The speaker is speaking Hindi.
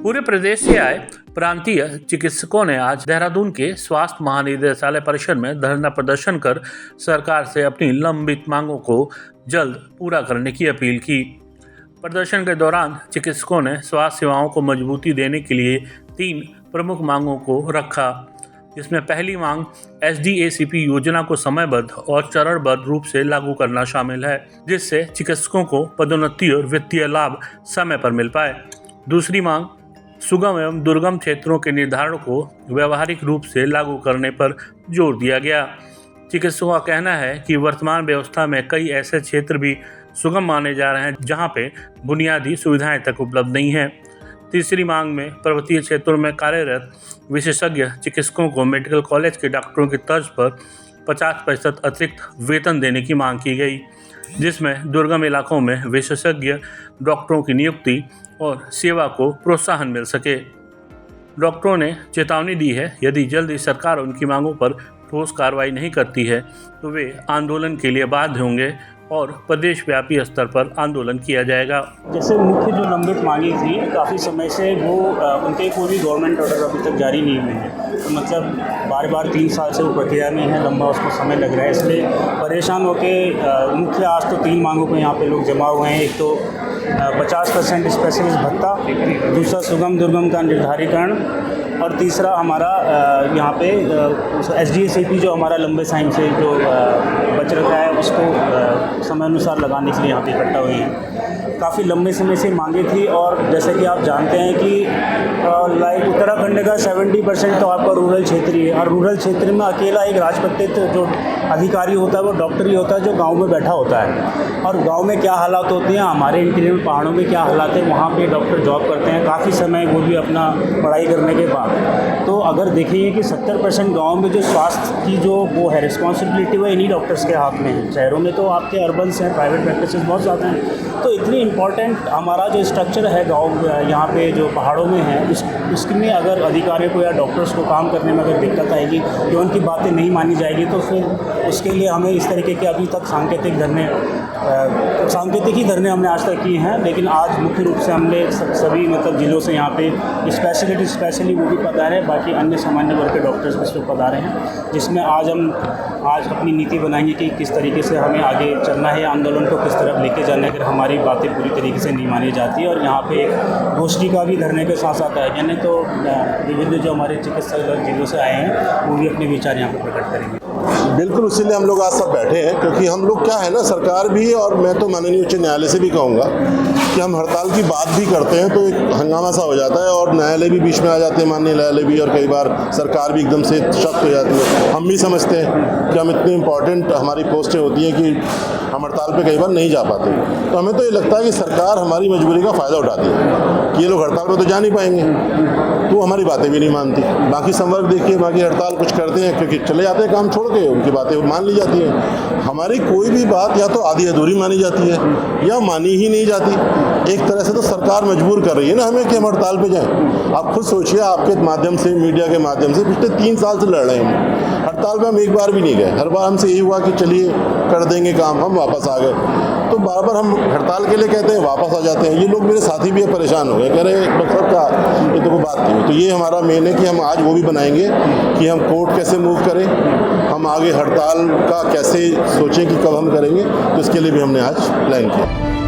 पूरे प्रदेश से आए प्रांतीय चिकित्सकों ने आज देहरादून के स्वास्थ्य महानिदेशालय परिसर में धरना प्रदर्शन कर सरकार से अपनी लंबित मांगों को जल्द पूरा करने की अपील की। प्रदर्शन के दौरान चिकित्सकों ने स्वास्थ्य सेवाओं को मजबूती देने के लिए 3 प्रमुख मांगों को रखा, जिसमें पहली मांग SDACP योजना को समयबद्ध और चरणबद्ध रूप से लागू करना शामिल है, जिससे चिकित्सकों को पदोन्नति और वित्तीय लाभ समय पर मिल पाए। दूसरी मांग सुगम एवं दुर्गम क्षेत्रों के निर्धारण को व्यवहारिक रूप से लागू करने पर जोर दिया गया। चिकित्सकों का कहना है कि वर्तमान व्यवस्था में कई ऐसे क्षेत्र भी सुगम माने जा रहे हैं जहां पे बुनियादी सुविधाएं तक उपलब्ध नहीं हैं। तीसरी मांग में पर्वतीय क्षेत्रों में कार्यरत विशेषज्ञ चिकित्सकों को मेडिकल कॉलेज के डॉक्टरों की तर्ज पर 50% अतिरिक्त वेतन देने की मांग की गई, जिसमें दुर्गम इलाकों में विशेषज्ञ डॉक्टरों की नियुक्ति और सेवा को प्रोत्साहन मिल सके। डॉक्टरों ने चेतावनी दी है, यदि जल्द ही सरकार उनकी मांगों पर ठोस कार्रवाई नहीं करती है तो वे आंदोलन के लिए बाध्य होंगे और प्रदेश व्यापी स्तर पर आंदोलन किया जाएगा। जैसे मुख्य जो लंबित मांगी थी काफ़ी समय से वो उनके कोई गवर्नमेंट ऑर्डर अभी तक जारी नहीं हुए हैं, तो मतलब बार 3 साल से वो प्रक्रिया में है, लंबा उसको समय लग रहा है। इसलिए परेशान होकर मुख्य आज तो 3 मांगों पर यहाँ पे लोग जमा हुए हैं। एक तो 50% स्पेशलिस्ट भत्ता, दूसरा सुगम दुर्गम का निर्धारीकरण और तीसरा हमारा यहाँ पे SDACP जो हमारा लंबे टाइम से जो बच रखा है उसको समय अनुसार लगाने के लिए यहाँ पे इकट्ठा हुए हैं। काफ़ी लंबे समय से मांगे थी और जैसे कि आप जानते हैं कि लाइक उत्तराखंड का 70% तो आपका रूरल क्षेत्र ही है और रूरल क्षेत्र में अकेला एक राजपत्रित जो अधिकारी होता है वो डॉक्टर ही होता है जो गांव में बैठा होता है। और गांव में क्या हालात होते हैं, हमारे इंटीरियर पहाड़ों में क्या हालात है, वहाँ पे डॉक्टर जॉब करते हैं काफ़ी समय, वो भी अपना पढ़ाई करने के बाद। तो अगर देखेंगे कि 70% गाँव में जो स्वास्थ्य की जो वो है रिस्पॉन्सिबिलिटी वो इन्हीं डॉक्टर्स के हाथ में है। शहरों में तो आपके अर्बन्स हैं, प्राइवेट प्रैक्टिसेस बहुत ज़्यादा हैं। तो इतनी इम्पॉर्टेंट हमारा जो स्ट्रक्चर है गाँव यहाँ पे जो पहाड़ों में है इसमें अगर अधिकारियों को या डॉक्टर्स को काम करने में अगर दिक्कत आएगी कि उनकी बातें नहीं मानी जाएगी तो फिर उसके लिए हमें इस तरीके के अभी तक सांकेतिक ही धरने हमने आज तक किए हैं। लेकिन आज मुख्य रूप से हमने सभी मतलब जिलों से यहाँ पे स्पेशली वो भी पधारे हैं, बाकी अन्य सामान्य वर्ग के डॉक्टर्स भी इसमें पधारे हैं, जिसमें आज अपनी नीति बनाएंगे कि किस तरीके से हमें आगे चलना है, आंदोलन को किस तरफ लेके जाना है अगर हमारी बातें पूरी तरीके से नहीं मानी जाती है। और यहाँ पे एक गोष्ठी का भी धरने के साथ साथ है, यानी तो विभिन्न जो हमारे चिकित्सक जिलों से आए हैं वो भी अपने विचार यहाँ पर प्रकट करेंगे। बिल्कुल, इसीलिए हम लोग आज सब बैठे हैं, क्योंकि हम लोग क्या है ना, सरकार भी और मैं तो माननीय उच्च न्यायालय से भी कहूँगा कि हम हड़ताल की बात भी करते हैं तो एक हंगामा सा हो जाता है और न्यायालय भी बीच में आ जाते हैं, माननीय न्यायालय भी, और कई बार सरकार भी एकदम से शक्त हो जाती है। हम भी समझते हैं कि हम इतने इम्पॉर्टेंट हमारी पोस्टें होती हैं कि हम हड़ताल पे कई बार नहीं जा पाते, तो हमें तो ये लगता है कि सरकार हमारी मजबूरी का फ़ायदा उठाती है कि ये लोग हड़ताल पे तो जा नहीं पाएंगे, तो हमारी बातें भी नहीं मानती। बाकी संवर्ग देखिए, बाकी हड़ताल कुछ करते हैं क्योंकि चले जाते हैं काम छोड़ के, उनकी बातें मान ली जाती हैं। हमारी कोई भी बात या तो आधी अधूरी मानी जाती है या मानी ही नहीं जाती। एक तरह से तो सरकार मजबूर कर रही है ना हमें कि हम हड़ताल पे जाएं। आप खुद सोचिए, आपके माध्यम से, मीडिया के माध्यम से पिछले 3 साल से लड़ रहे हैं हम हड़ताल पे, हम एक बार भी नहीं गए। हर बार हमसे यही हुआ कि चलिए कर देंगे काम, हम वापस आ गए। तो बार हम हड़ताल के लिए कहते हैं, वापस आ जाते हैं। ये लोग मेरे साथी भी परेशान हो गए, कह रहे डॉक्टर का ये तो कोई बात नहीं। तो ये हमारा मेन है कि हम आज वो भी बनाएंगे कि हम कोर्ट कैसे मूव करें, हम आगे हड़ताल का कैसे सोचें कि कब हम करेंगे, तो इसके लिए भी हमने आज प्लान किया।